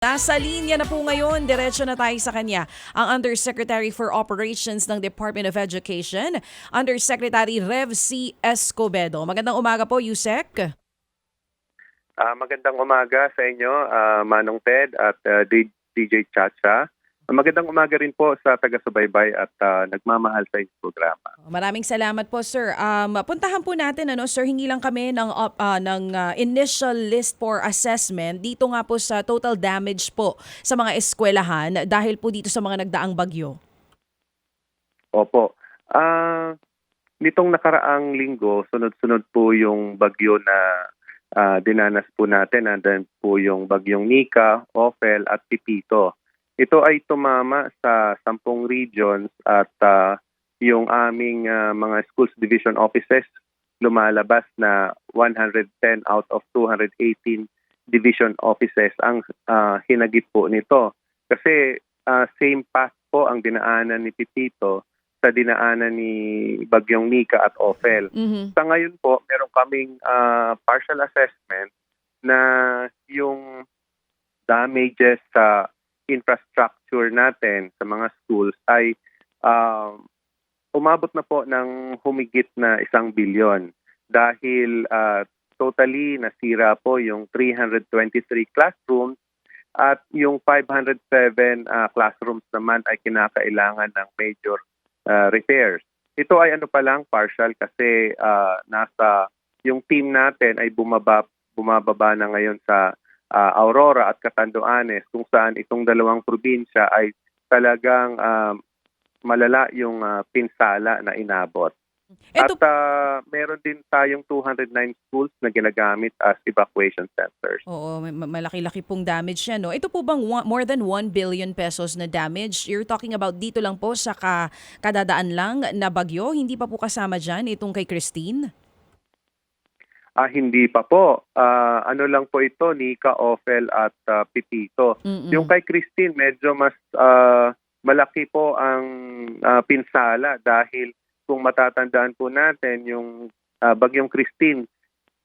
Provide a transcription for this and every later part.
Nasa linya na po ngayon, diretso na tayo sa kanya, ang Undersecretary for Operations ng Department of Education, Undersecretary Rev C. Escobedo. Magandang umaga po, Yusek. Magandang umaga sa inyo, Manong Ted at DJ Chacha. Magandang umaga rin po sa taga-subaybay at nagmamahal sa inyong programa. Maraming salamat po, sir. Puntahan po natin, sir, hingi lang kami ng initial list for assessment dito nga po sa total damage po sa mga eskwelahan dahil po dito sa mga nagdaang bagyo. Opo. Nitong nakaraang linggo, sunod-sunod po yung bagyo na dinanas po natin. Andan po yung bagyong Nika, Ophel at Pipito. Ito ay tumama sa 10 regions at yung aming mga schools division offices lumalabas na 110 out of 218 division offices ang hinagip po nito. Kasi same path po ang dinaanan ni Pipito sa dinaanan ni bagyong Nika at Ophel. Sa ngayon po, meron kaming partial assessment na yung damages sa infrastructure natin sa mga schools ay umabot na po ng humigit na 1 bilyon dahil totally nasira po yung 323 classrooms at yung 507 classrooms naman ay kinakailangan ng major repairs. Ito ay pa lang partial kasi nasa yung team natin ay bumababa na ngayon sa Aurora at Catanduanes kung saan itong dalawang probinsya ay talagang malala yung pinsala na inabot. At meron din tayong 209 schools na ginagamit as evacuation centers. Oo, malaki-laki pong damage yan, no? Ito po bang more than 1 billion pesos na damage? You're talking about dito lang po sa kadadaan lang na bagyo? Hindi pa po kasama dyan itong kay Christine? Hindi pa po. Ano lang po ito, Nika, Ophel at Pipito. Yung kay Christine, medyo mas malaki po ang pinsala dahil kung matatandaan po natin, yung bagyong Christine,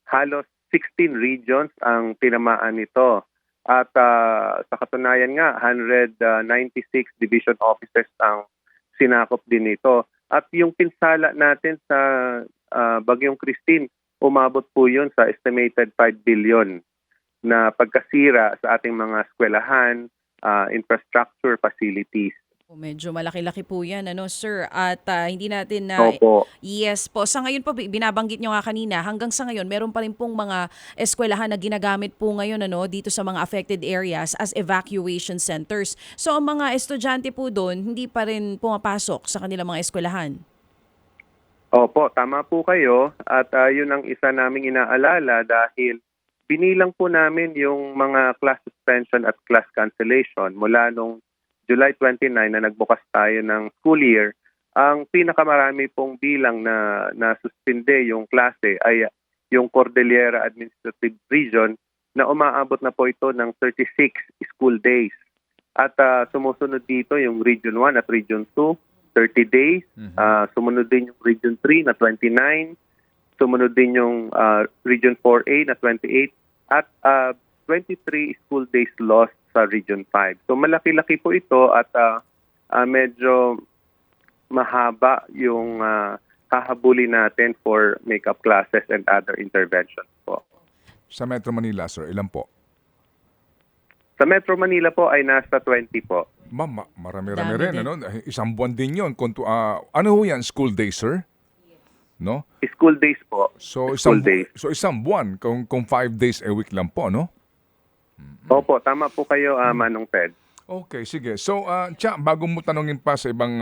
halos 16 regions ang tinamaan nito. At sa katunayan nga, 196 division offices ang sinakop din nito. At yung pinsala natin sa bagyong Christine, umabot po yun sa estimated 5 billion na pagkasira sa ating mga eskwelahan, infrastructure facilities. Medyo malaki-laki po yan, sir? At hindi natin na... Opo. Yes po. Sa ngayon po, binabanggit nyo nga kanina, hanggang sa ngayon, meron pa rin pong mga eskwelahan na ginagamit po ngayon dito sa mga affected areas as evacuation centers. So, ang mga estudyante po doon, hindi pa rin pumapasok sa kanilang mga eskwelahan. Opo, tama po kayo at yun ang isa naming inaalala dahil binilang po namin yung mga class suspension at class cancellation mula nung July 29 na nagbukas tayo ng school year. Ang pinakamarami pong bilang na suspinde yung klase ay yung Cordillera Administrative Region na umaabot na po ito ng 36 school days. At sumusunod dito yung Region 1 at Region 2. 30 days, sumunod din yung Region 3 na 29, sumunod din yung Region 4A na 28, at 23 school days lost sa Region 5. So malaki-laki po ito at medyo mahaba yung hahabulin natin for makeup classes and other interventions po. Sa Metro Manila, sir, ilan po? Sa Metro Manila po ay nasa 20 po. Marami-rami rin. Isang buwan din yun. Ano ho yan? School days, sir? No? School days po. So, days. isang buwan. Kung 5 days a week lang po, no? Opo, tama po kayo, Manong Ted. Okay, sige. So, Tsa, bago mo tanongin pa sa ibang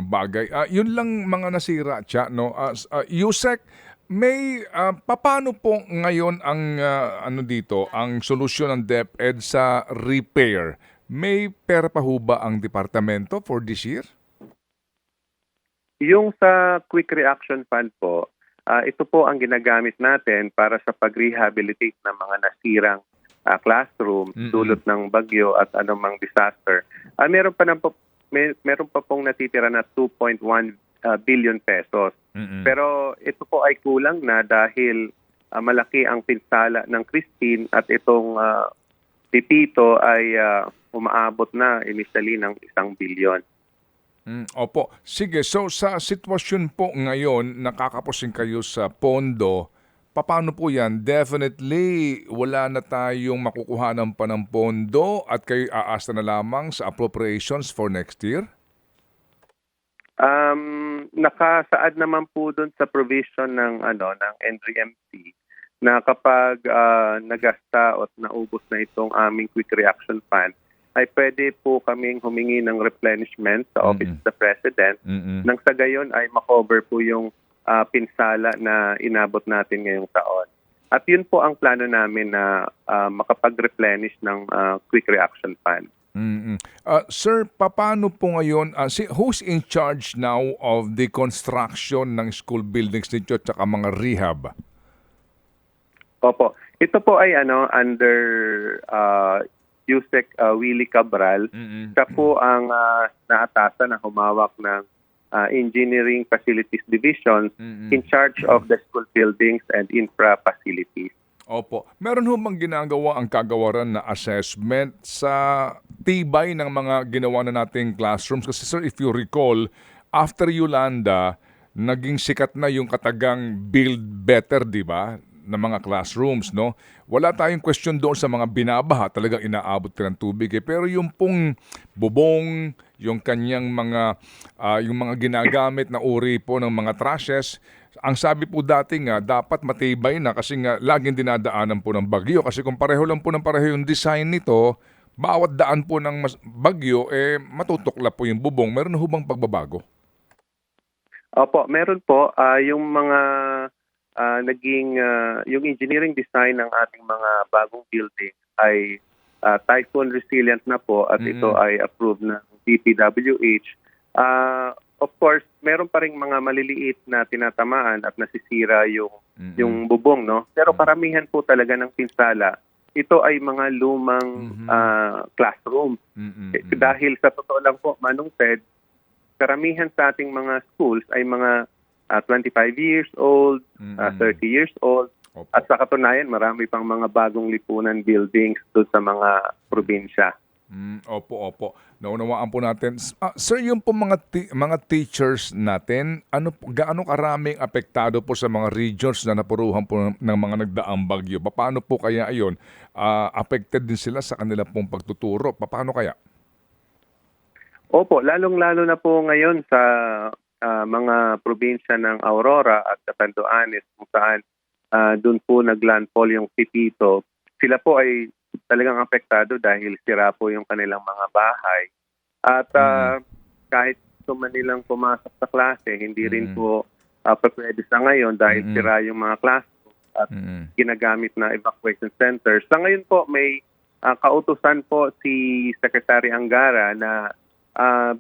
bagay, yun lang mga nasira, Tsa, no? Yusek, may paano po ngayon ang ang solusyon ng DepEd sa repair? May pera pa ho ba ang departamento for this year? Yung sa Quick Reaction Fund po, ito po ang ginagamit natin para sa pag-rehabilitate ng mga nasirang classroom, dulot ng bagyo at anumang disaster. Meron pa pong natitira na 2.1 billion pesos. Pero ito po ay kulang na dahil malaki ang pinsala ng Christine at itong Pipito ay umaabot na initially ng 1 bilyon. Opo. Sige, so sa sitwasyon po ngayon, nakakapusin kayo sa pondo, paano po yan? Definitely, wala na tayong makukuhanan pa ng pondo at kayo aasa na lamang sa appropriations for next year? Nakasaad naman po doon sa provision ng ng NDRMC na kapag nagasta o naubos na itong aming quick reaction fund, ay pwede po kaming humingi ng replenishment sa Office of the President nang sa gayon ay makover po yung pinsala na inabot natin ngayong taon. At yun po ang plano namin na makapag-replenish ng quick reaction fund. Sir, paano po ngayon, who's in charge now of the construction ng school buildings ninyo at saka mga rehab? Opo. Ito po ay under Yusek Willie Cabral. Siya po ang naatasan na humawak ng Engineering Facilities Division in charge of the school buildings and infra facilities. Opo. Meron ho bang ginagawa ang kagawaran na assessment sa tibay ng mga ginawa na nating classrooms? Kasi sir, if you recall, after Yolanda, naging sikat na yung katagang build better, di ba? Na mga classrooms, no? Wala tayong question doon sa mga binabaha, talagang inaabot ka ng tubig. Pero yung pong bubong, yung kanyang mga, yung mga ginagamit na uri po ng mga trashes, ang sabi po dati nga, dapat matibay na kasi nga laging dinadaanan po ng bagyo. Kasi kung pareho lang po ng pareho yung design nito, bawat daan po ng bagyo, matutukla po yung bubong. Meron ho bang pagbabago? Opo, meron po. Yung mga yung engineering design ng ating mga bagong building ay typhoon resilient na po at ito ay approved ng DPWH. Of course, meron pa ring mga maliliit na tinatamaan at nasisira yung bubong, no? Pero karamihan po talaga ng pinsala, ito ay mga lumang classroom. Dahil sa totoo lang po, Manong Ted, karamihan sa ating mga schools ay mga 25 years old, 30 years old. Opo. At sa katunayan, marami pang mga bagong lipunan buildings doon sa mga probinsya. Opo. Naunawaan po natin. Sir, yung po mga teachers natin, gaano karaming apektado po sa mga regions na napuruhan po ng mga nagdaang bagyo? Paano po kaya ayon? Affected din sila sa kanila pong pagtuturo? Paano kaya? Opo, lalong-lalo na po ngayon sa mga probinsya ng Aurora at Catanduanes kung saan doon po naglandfall yung Pipito. Sila po ay talagang apektado dahil sira po yung kanilang mga bahay. At kahit nilang pumasok sa klase, hindi rin po pwede sa ngayon dahil sira yung mga classroom at ginagamit na evacuation centers. Sa ngayon po may kautusan po si Secretary Angara na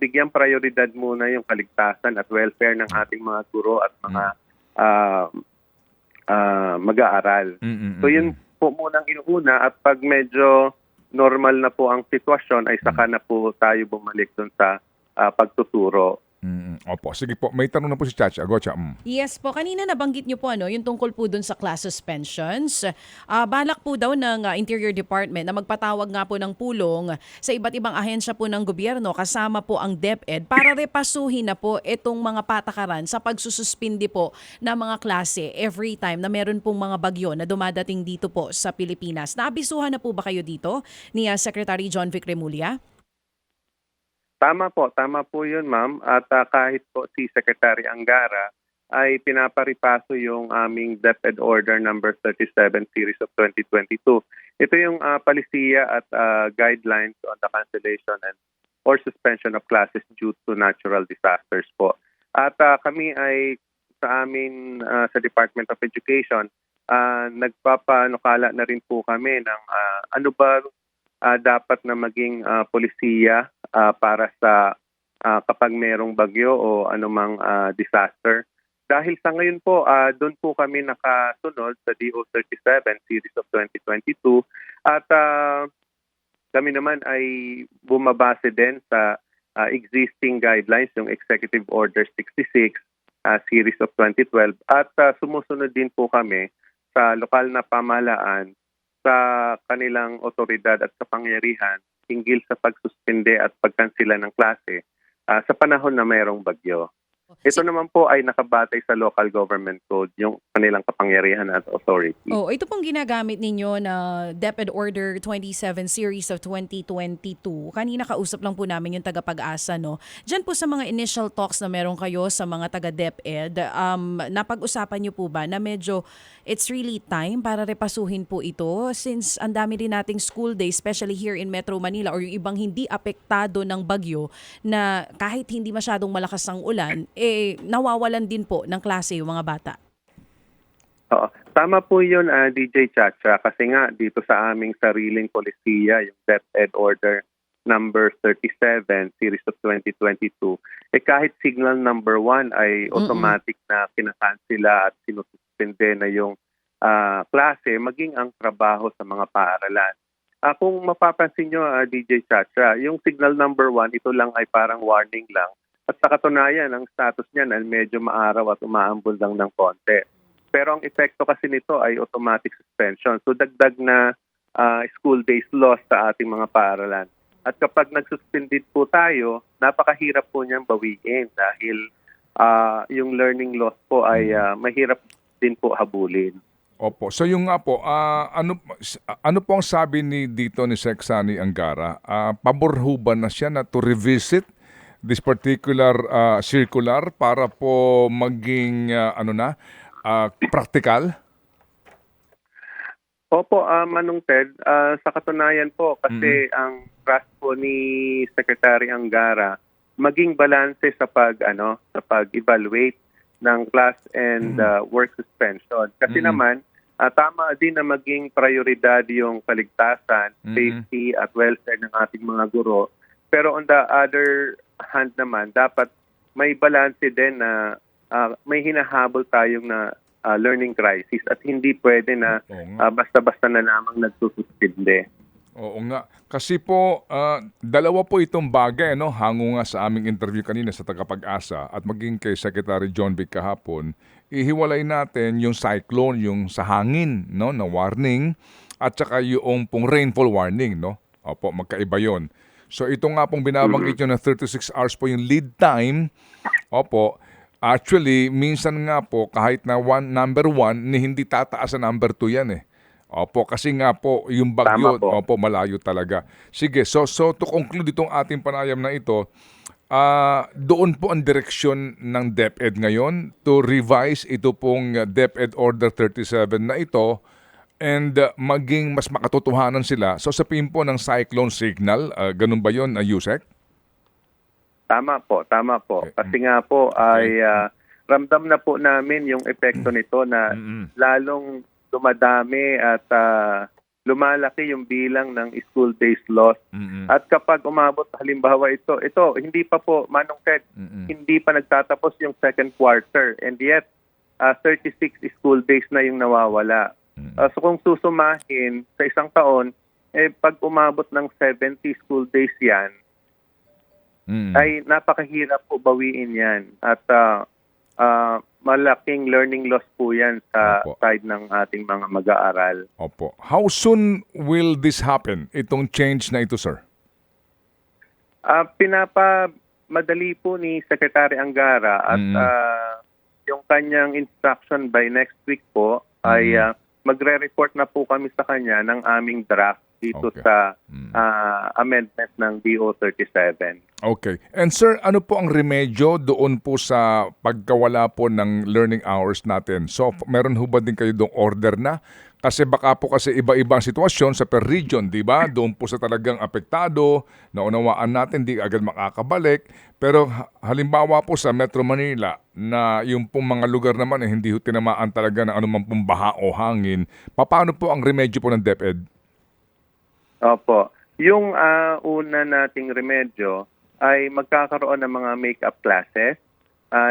bigyang prioridad muna yung kaligtasan at welfare ng ating mga guro at mga mag-aaral. So yun po munang inuuna at pag medyo normal na po ang sitwasyon ay saka na po tayo bumalik dun sa pagtuturo. Opo, sige po. May tanong na po si Chacha. Go, Cha. Yes po, kanina nabanggit niyo po yung tungkol po dun sa class suspensions. Balak po daw ng Interior Department na magpatawag nga po ng pulong sa iba't ibang ahensya po ng gobyerno kasama po ang DepEd para repasuhin na po itong mga patakaran sa pagsususpindi po ng mga klase every time na meron pong mga bagyo na dumadating dito po sa Pilipinas. Naabisuhan na po ba kayo dito ni Secretary John Vic Remulla? Tama po yun, ma'am. At kahit po si Secretary Angara ay pinaparipaso yung aming DepEd Order number 37 series of 2022. Ito yung palisiya at guidelines on the cancellation and or suspension of classes due to natural disasters po. At kami ay sa amin sa Department of Education, nagpapanukala na rin po kami ng ano ba dapat na maging polisiya para sa kapag merong bagyo o anumang disaster. Dahil sa ngayon po, doon po kami nakasunod sa DO 37 series of 2022 at kami naman ay bumabase din sa existing guidelines, yung Executive Order 66 series of 2012 at sumusunod din po kami sa lokal na pamahalaan sa kanilang otoridad at kapangyarihan hinggil sa pagsuspende at pagkansela ng klase sa panahon na mayroong bagyo. Ito naman po ay nakabatay sa local government code, yung kanilang kapangyarihan at authority. Oh, ito pong ginagamit ninyo na DepEd Order 27 Series of 2022. Kanina kausap lang po namin yung taga-Pag-asa, no? Diyan po sa mga initial talks na meron kayo sa mga taga-DepEd, napag-usapan niyo po ba na medyo it's really time para repasuhin po ito since ang dami din nating school day, especially here in Metro Manila or yung ibang hindi apektado ng bagyo na kahit hindi masyadong malakas ang ulan, nawawalan din po ng klase yung mga bata. Oo. Tama po yun, DJ Chacha, kasi nga dito sa aming sariling polisiya, yung DepEd Order number 37, Series of 2022, kahit signal number 1 ay automatic na kinakansela at sinususpende na yung klase, maging ang trabaho sa mga paaralan. Kung mapapansin nyo, DJ Chacha, yung signal number 1, ito lang ay parang warning lang. At sa katunayan, ang status niyan ay medyo maaraw at umaambon lang ng konti. Pero ang epekto kasi nito ay automatic suspension. So dagdag na school days lost sa ating mga paaralan. At kapag nagsuspended po tayo, napakahirap po niyang bawiin dahil yung learning loss po ay mahirap din po habulin. Opo. So yung nga po, ano po ang sabi dito ni Sec. Sani Angara? Pabor ho ba na siya na to revisit this particular circular para po maging practical? Opo, Manong Ted, sa katunayan po kasi ang trust po ni Secretary Angara maging balanse sa pag-evaluate ng class and work suspension. Kasi naman tama din na maging prioridad yung kaligtasan, safety at welfare ng ating mga guro. Pero on the other hand naman, dapat may balance din na may hinahabol tayong na learning crisis at hindi pwede na basta-basta na lamang nagsususpinde. Oo nga. Kasi po, dalawa po itong bagay, no? Hango nga sa aming interview kanina sa Tagapag-asa at maging kay Secretary John Vic kahapon, ihiwalay natin yung cyclone, yung sa hangin, no, na warning, at saka yung pong rainfall warning, no? Opo, magkaiba yon. So ito nga pong binabanggit nyo na 36 hours po yung lead time. Opo, actually, minsan nga po kahit na number 1, hindi tataas sa number 2 yan eh. Opo, kasi nga po yung bagyo, opo, malayo talaga. Sige, so to conclude itong ating panayam na ito, doon po ang direksyon ng DepEd ngayon to revise ito pong DepEd Order 37 na ito and maging mas makatotohanan sila. So sa po ng cyclone signal, ganun ba yun, Yusek? Tama po. Okay. Kasi nga po ay ramdam na po namin yung epekto nito na lalong dumadami at lumalaki yung bilang ng school days lost. At kapag umabot halimbawa ito hindi pa po, Manong Ted, hindi pa nagtatapos yung second quarter and yet 36 school days na yung nawawala. So kung susumahin sa isang taon, pag umabot ng 70 school days yan, ay napakahirap po bawiin yan. At malaking learning loss po yan sa side ng ating mga mag-aaral. Opo. How soon will this happen, itong change na ito, sir? Pinapamadali po ni Secretary Angara at yung kanyang instruction by next week po ay magre-report na po kami sa kanya ng aming draft dito sa amendment ng DO 37. Okay. And sir, ano po ang remedyo doon po sa pagkawala po ng learning hours natin? So, meron ho ba din kayo doong order na? Kasi baka po kasi iba-iba ang sitwasyon sa per region, di ba? Doon po sa talagang apektado, naunawaan natin, di agad makakabalik. Pero halimbawa po sa Metro Manila, na yung pong mga lugar naman hindi ho tinamaan talaga ng anumang pong baha o hangin, paano po ang remedyo po ng DepEd? Opo. Yung una nating remedyo ay magkakaroon ng mga make-up classes.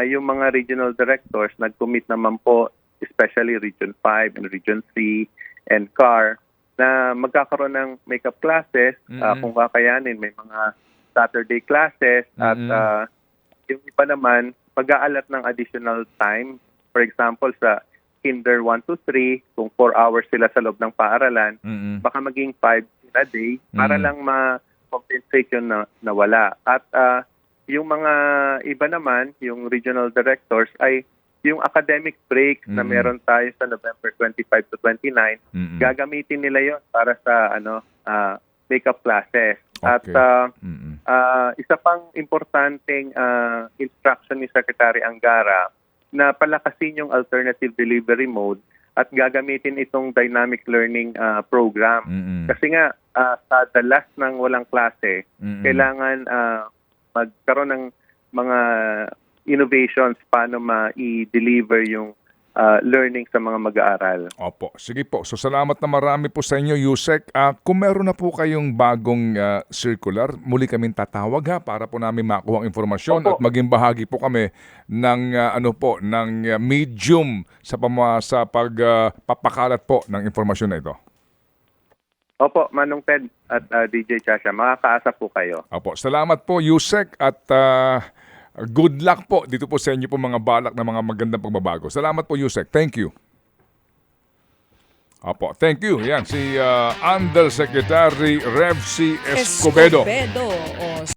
Yung mga regional directors, nag-commit naman po, especially Region 5 and Region 3 and CAR, na magkakaroon ng make-up classes. Kung kakayanin, may mga Saturday classes at yung iba naman, mag-aalat ng additional time. For example, sa Kinder 1 to 3, kung 4 hours sila sa loob ng paaralan, Mm-mm. baka maging 5 a day para lang ma-compensate yung nawala. At yung mga iba naman, yung regional directors, ay yung academic break na meron tayo sa November 25 to 29, gagamitin nila yon para sa makeup classes. At isa pang importanteng instruction ni Secretary Angara na palakasin yung alternative delivery mode at gagamitin itong dynamic learning program. Kasi nga, sa dalas ng walang klase, kailangan magkaroon ng mga innovations paano ma-i-deliver yung learning sa mga mag-aaral. Opo. Sige po. So salamat na marami po sa inyo, Yusek. Kung meron na po kayong bagong circular, muli kaming tatawag para po namin makuha ang informasyon Opo. at maging bahagi po kami ng ng medium sa pagpapakalat po ng informasyon na ito. Opo, Manong Ted at DJ Chacha, makakaasa po kayo. Opo. Salamat po, Yusek, at good luck po dito po sa inyo po mga balak na mga magandang pagbabago. Salamat po, Yusek. Thank you. Opo, thank you. Yan, si Undersecretary Revsy Escobedo. O,